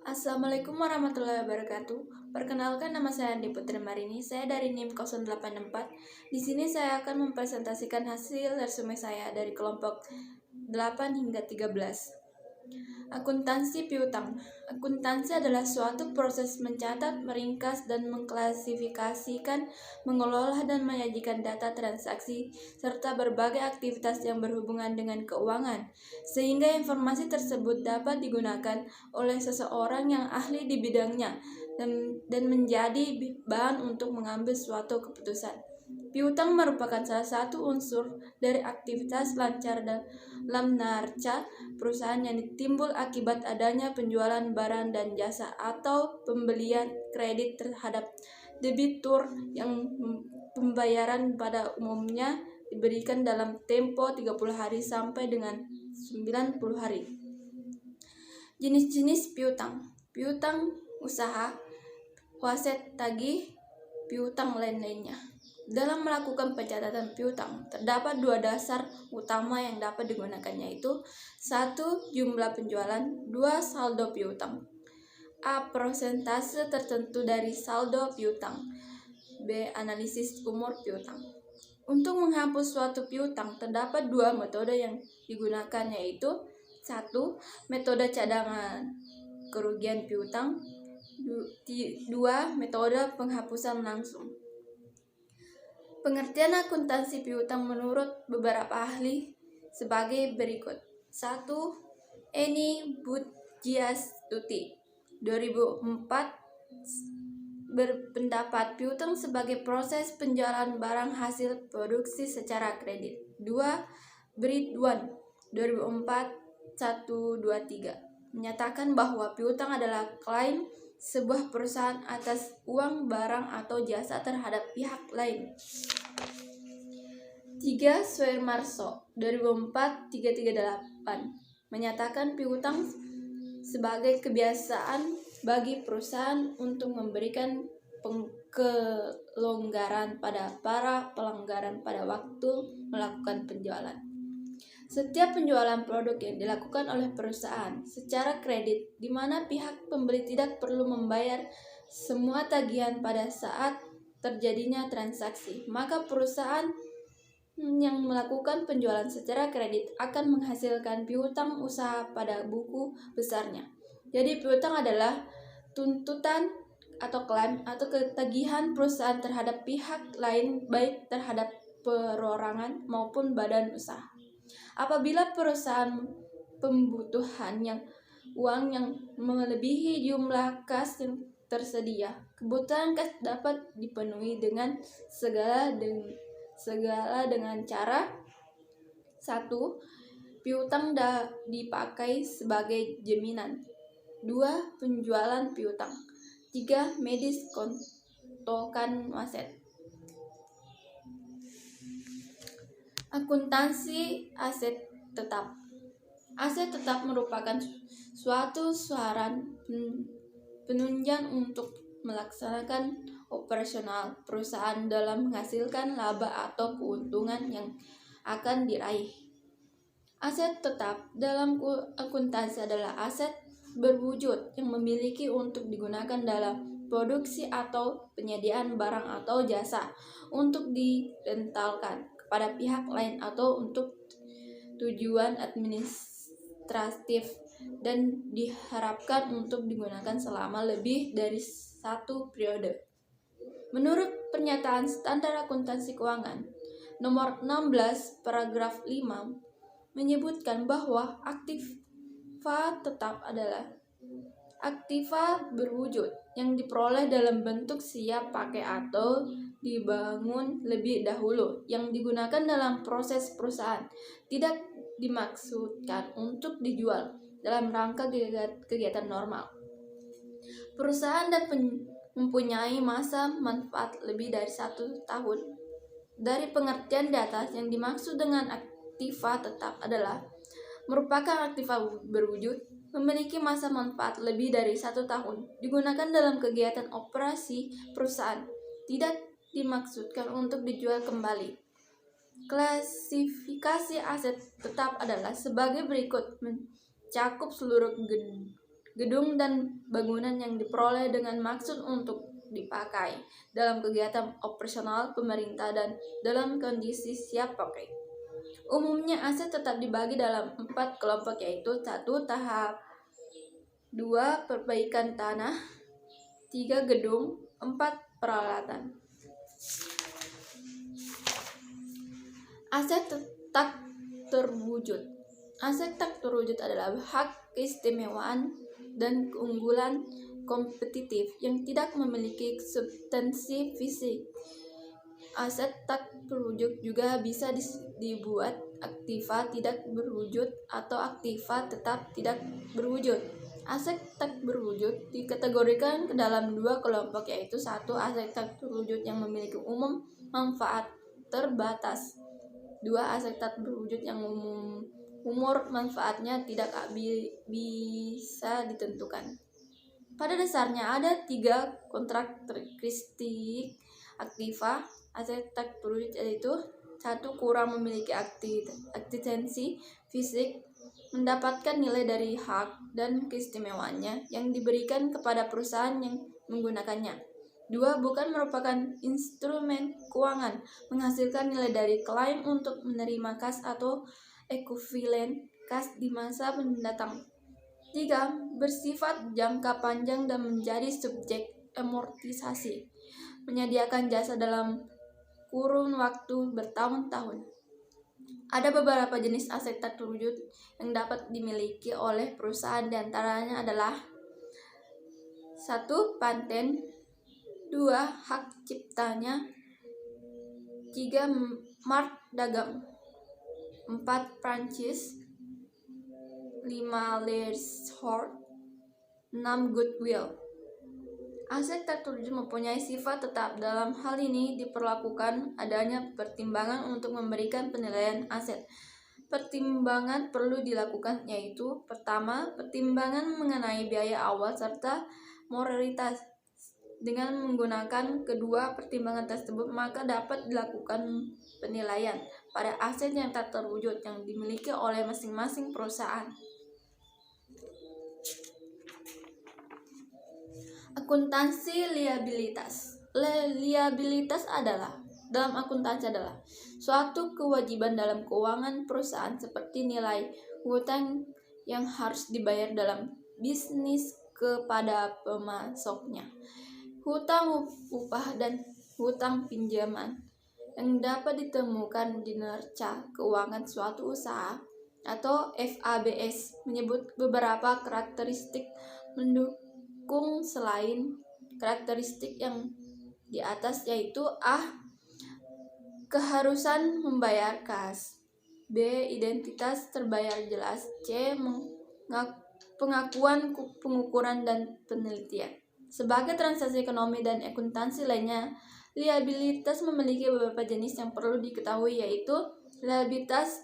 Assalamualaikum warahmatullahi wabarakatuh. Perkenalkan, nama saya Andi Putri Marini. Saya dari NIM 084. Di sini saya akan mempresentasikan hasil resume saya dari kelompok 8 hingga 13. Akuntansi piutang. Akuntansi adalah suatu proses mencatat, meringkas, dan mengklasifikasikan, mengelola, dan menyajikan data transaksi, serta berbagai aktivitas yang berhubungan dengan keuangan, sehingga informasi tersebut dapat digunakan oleh seseorang yang ahli di bidangnya dan menjadi bahan untuk mengambil suatu keputusan. Piutang merupakan salah satu unsur dari aktivitas lancar dalam neraca perusahaan yang timbul akibat adanya penjualan barang dan jasa atau pembelian kredit terhadap debitur yang pembayaran pada umumnya diberikan dalam tempo 30 hari sampai dengan 90 hari. Jenis-jenis piutang. Piutang usaha, wasit tagih, piutang lain-lainnya. Dalam melakukan pencatatan piutang, terdapat dua dasar utama yang dapat digunakan, yaitu 1. Jumlah penjualan, 2. Saldo piutang. A. Persentase tertentu dari saldo piutang. B. Analisis umur piutang. Untuk menghapus suatu piutang, terdapat dua metode yang digunakan, yaitu 1. Metode cadangan kerugian piutang. 2. Metode penghapusan langsung. Pengertian akuntansi piutang menurut beberapa ahli sebagai berikut. 1. Eni Budjiastuti 2004 berpendapat piutang sebagai proses penjualan barang hasil produksi secara kredit. 2. Bridwan 2004 123 menyatakan bahwa piutang adalah klaim sebuah perusahaan atas uang, barang, atau jasa terhadap pihak lain. 3. Suemarso 2004-338 menyatakan piutang sebagai kebiasaan bagi perusahaan untuk memberikan kelonggaran pada para pelanggaran pada waktu melakukan penjualan. Setiap penjualan produk yang dilakukan oleh perusahaan secara kredit, di mana pihak pembeli tidak perlu membayar semua tagihan pada saat terjadinya transaksi, maka perusahaan yang melakukan penjualan secara kredit akan menghasilkan piutang usaha pada buku besarnya. Jadi piutang adalah tuntutan atau klaim atau ketagihan perusahaan terhadap pihak lain, baik terhadap perorangan maupun badan usaha. Apabila perusahaan pembutuhan uang yang melebihi jumlah kas yang tersedia, kebutuhan kas dapat dipenuhi dengan segala dengan cara 1. Piutang dipakai sebagai jaminan. 2. Penjualan piutang. 3. Medis kontokan wasit. Akuntansi aset tetap. Aset tetap merupakan suatu saran penunjang untuk melaksanakan operasional perusahaan dalam menghasilkan laba atau keuntungan yang akan diraih. Aset tetap dalam akuntansi adalah aset berwujud yang memiliki untuk digunakan dalam produksi atau penyediaan barang atau jasa untuk direntalkan pada pihak lain atau untuk tujuan administratif dan diharapkan untuk digunakan selama lebih dari satu periode. Menurut pernyataan standar akuntansi keuangan nomor 16 paragraf 5 menyebutkan bahwa aktiva tetap adalah aktiva berwujud yang diperoleh dalam bentuk siap pakai atau dibangun lebih dahulu, yang digunakan dalam proses perusahaan, tidak dimaksudkan untuk dijual dalam rangka kegiatan normal perusahaan dan mempunyai masa manfaat lebih dari 1 tahun. Dari pengertian di atas, yang dimaksud dengan aktiva tetap adalah merupakan aktiva berwujud, memiliki masa manfaat lebih dari 1 tahun, digunakan dalam kegiatan operasi perusahaan, tidak dimaksudkan untuk dijual kembali. Klasifikasi aset tetap adalah sebagai berikut, mencakup seluruh gedung dan bangunan yang diperoleh dengan maksud untuk dipakai dalam kegiatan operasional pemerintah dan dalam kondisi siap pakai. Umumnya aset tetap dibagi dalam 4 kelompok, yaitu 1. Tahap 2. Perbaikan tanah, 3. Gedung, 4. Peralatan. Aset tak terwujud. Aset tak terwujud adalah hak keistimewaan dan keunggulan kompetitif yang tidak memiliki substansi fisik. Aset tak terwujud juga bisa dibuat aktiva tidak berwujud atau aktiva tetap tidak berwujud. Aset tak berwujud dikategorikan ke dalam 2 kelompok, yaitu 1. Aset tak terwujud yang memiliki umum manfaat terbatas, 2. Aset tak berwujud yang umur manfaatnya tidak bisa ditentukan. Pada dasarnya ada 3 karakteristik aktiva aset tak terwujud, yaitu 1. Kurang memiliki eksistensi fisik, mendapatkan nilai dari hak dan keistimewaannya yang diberikan kepada perusahaan yang menggunakannya. 2. Bukan merupakan instrumen keuangan, menghasilkan nilai dari klaim untuk menerima kas atau ekuivalen kas di masa mendatang. 3. Bersifat jangka panjang dan menjadi subjek amortisasi, menyediakan jasa dalam kurun waktu bertahun-tahun. Ada beberapa jenis aset tak terwujud yang dapat dimiliki oleh perusahaan, diantaranya adalah 1. Paten, 2. Hak ciptanya, 3. mark dagang, 4. franchise, 5. leasehold, 6. goodwill. Aset tak terwujud mempunyai sifat tetap. Dalam hal ini diperlakukan adanya pertimbangan untuk memberikan penilaian aset. Pertimbangan perlu dilakukan, yaitu pertama, pertimbangan mengenai biaya awal serta moralitas. Dengan menggunakan kedua pertimbangan tersebut, maka dapat dilakukan penilaian pada aset yang tak terwujud yang dimiliki oleh masing-masing perusahaan. Akuntansi liabilitas. Liabilitas dalam akuntansi adalah suatu kewajiban dalam keuangan perusahaan, seperti nilai hutang yang harus dibayar dalam bisnis kepada pemasoknya, hutang upah dan hutang pinjaman yang dapat ditemukan di neraca keuangan suatu usaha, atau FABS menyebut beberapa karakteristik mendukung selain karakteristik yang di atas, yaitu A. Keharusan membayar kas, B. Identitas terbayar jelas, C. Pengakuan pengukuran dan penelitian. Sebagai transaksi ekonomi dan akuntansi lainnya, liabilitas memiliki beberapa jenis yang perlu diketahui, yaitu liabilitas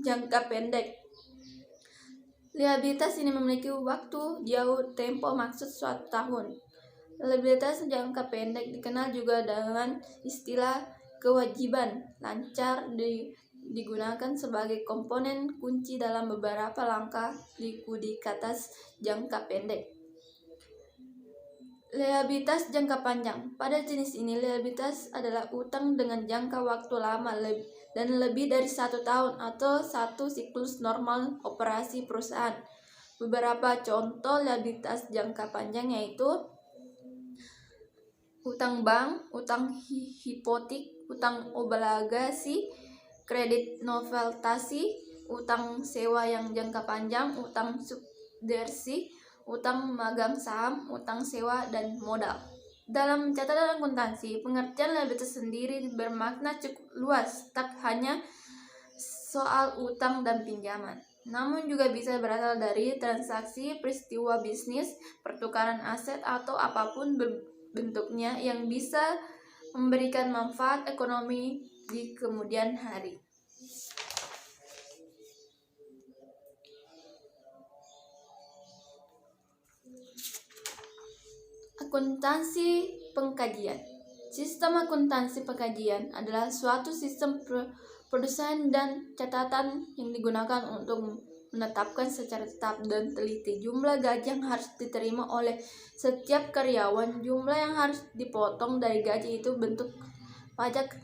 jangka pendek. Liabilitas ini memiliki waktu jauh tempo maksud suatu tahun. Liabilitas jangka pendek dikenal juga dengan istilah kewajiban lancar, digunakan sebagai komponen kunci dalam beberapa langkah likuiditas jangka pendek. Liabilitas jangka panjang. Pada jenis ini, liabilitas adalah utang dengan jangka waktu lama dan lebih dari 1 tahun atau 1 siklus normal operasi perusahaan. Beberapa contoh liabilitas jangka panjang yaitu utang bank, utang hipotek, utang obligasi, kredit noveltasi, utang sewa yang jangka panjang, utang subsidiasi, utang magang saham, utang sewa, dan modal. Dalam catatan akuntansi, pengertian liabilitas sendiri bermakna cukup luas, tak hanya soal utang dan pinjaman, namun juga bisa berasal dari transaksi, peristiwa bisnis, pertukaran aset, atau apapun bentuknya yang bisa memberikan manfaat ekonomi di kemudian hari. Akuntansi pengkajian. Sistem akuntansi pengkajian adalah suatu sistem produsen dan catatan yang digunakan untuk menetapkan secara tetap dan teliti jumlah gaji yang harus diterima oleh setiap karyawan. Jumlah yang harus dipotong dari gaji itu bentuk pajak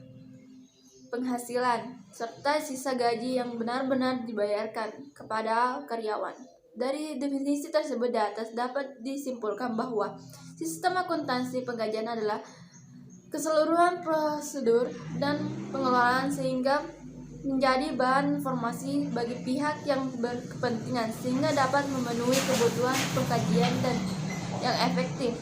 penghasilan, serta sisa gaji yang benar-benar dibayarkan kepada karyawan. Dari definisi tersebut di atas dapat disimpulkan bahwa sistem akuntansi penggajian adalah keseluruhan prosedur dan pengelolaan sehingga menjadi bahan informasi bagi pihak yang berkepentingan sehingga dapat memenuhi kebutuhan pengkajian dan yang efektif.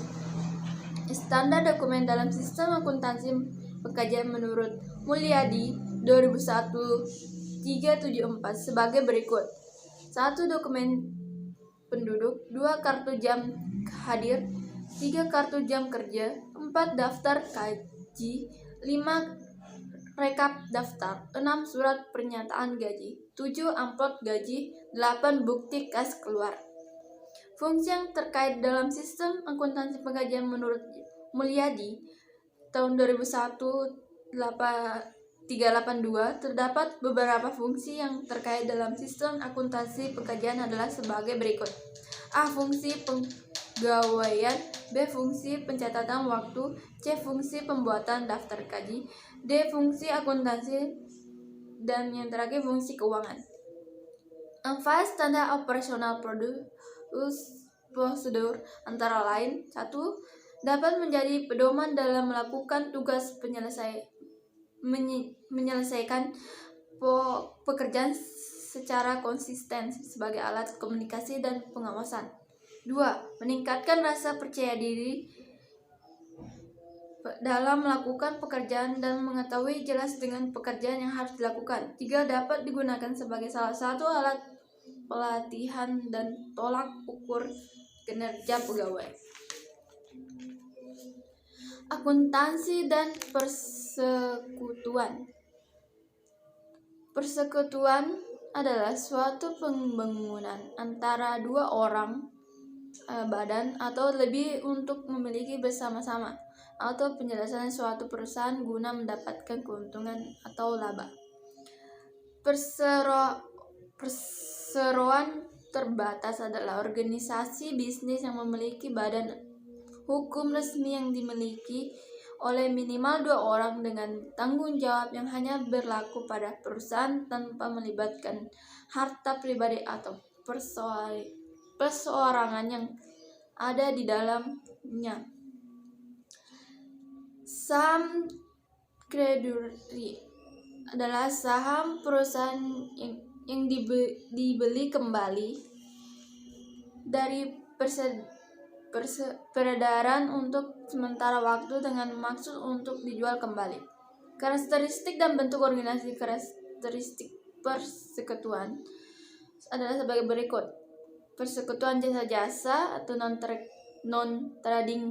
Standar dokumen dalam sistem akuntansi pengkajian menurut Mulyadi 2001-374 sebagai berikut. 1. Dokumen penduduk, 2. Kartu jam hadir, 3. Kartu jam kerja, 4. Daftar gaji, 5. Rekap daftar, 6. Surat pernyataan gaji, 7. Amplop gaji, 8. Bukti kas keluar. Fungsi yang terkait dalam sistem akuntansi pengkajian menurut Mulyadi tahun 2001-382 terdapat beberapa fungsi yang terkait dalam sistem akuntansi pengkajian adalah sebagai berikut. A. Fungsi penggawaian, B. Fungsi pencatatan waktu, C. Fungsi pembuatan daftar gaji, D. Fungsi akuntansi, dan yang terakhir fungsi keuangan. 4. Standar operasional prosedur antara lain 1. Dapat menjadi pedoman dalam melakukan tugas menyelesaikan pekerjaan secara konsisten sebagai alat komunikasi dan pengawasan. 2. Meningkatkan rasa percaya diri dalam melakukan pekerjaan dan mengetahui jelas dengan pekerjaan yang harus dilakukan. 3. Dapat digunakan sebagai salah satu alat pelatihan dan tolak ukur kinerja pegawai. Akuntansi dan persekutuan. Persekutuan adalah suatu pembangunan antara dua orang, badan atau lebih untuk memiliki bersama-sama atau penyelesaian suatu perusahaan guna mendapatkan keuntungan atau laba. Perseroan terbatas adalah organisasi bisnis yang memiliki badan hukum resmi yang dimiliki oleh minimal 2 orang dengan tanggung jawab yang hanya berlaku pada perusahaan tanpa melibatkan harta pribadi atau perseorangan yang ada di dalamnya. Saham creditory adalah saham perusahaan yang dibeli kembali dari peredaran untuk sementara waktu dengan maksud untuk dijual kembali. Karakteristik dan bentuk organisasi karakteristik persekutuan adalah sebagai berikut. Persekutuan jasa-jasa atau non-trading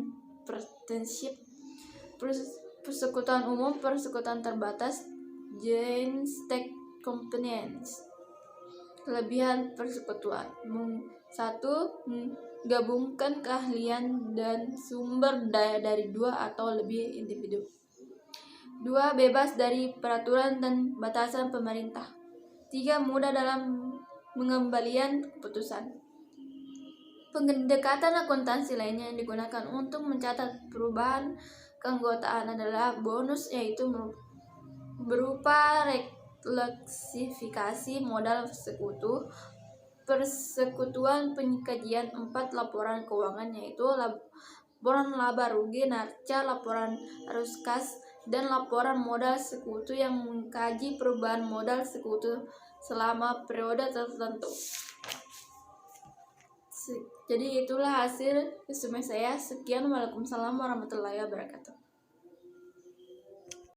partnership, persekutuan umum, persekutuan terbatas, joint stock companies. Kelebihan persekutuan: 1. Gabungkan keahlian dan sumber daya dari 2 atau lebih individu. 2. Bebas dari peraturan dan batasan pemerintah. 3. Mudah dalam pengembalian keputusan. Pendekatan akuntansi lainnya yang digunakan untuk mencatat perubahan keanggotaan adalah bonus, yaitu berupa reklasifikasi modal sekutu. Persekutuan pengkajian 4. Laporan keuangan, yaitu laporan laba rugi, neraca, laporan arus kas, dan laporan modal sekutu yang mengkaji perubahan modal sekutu selama periode tertentu. Jadi itulah hasil resume saya. Sekian, waalaikumsalam warahmatullahi wabarakatuh.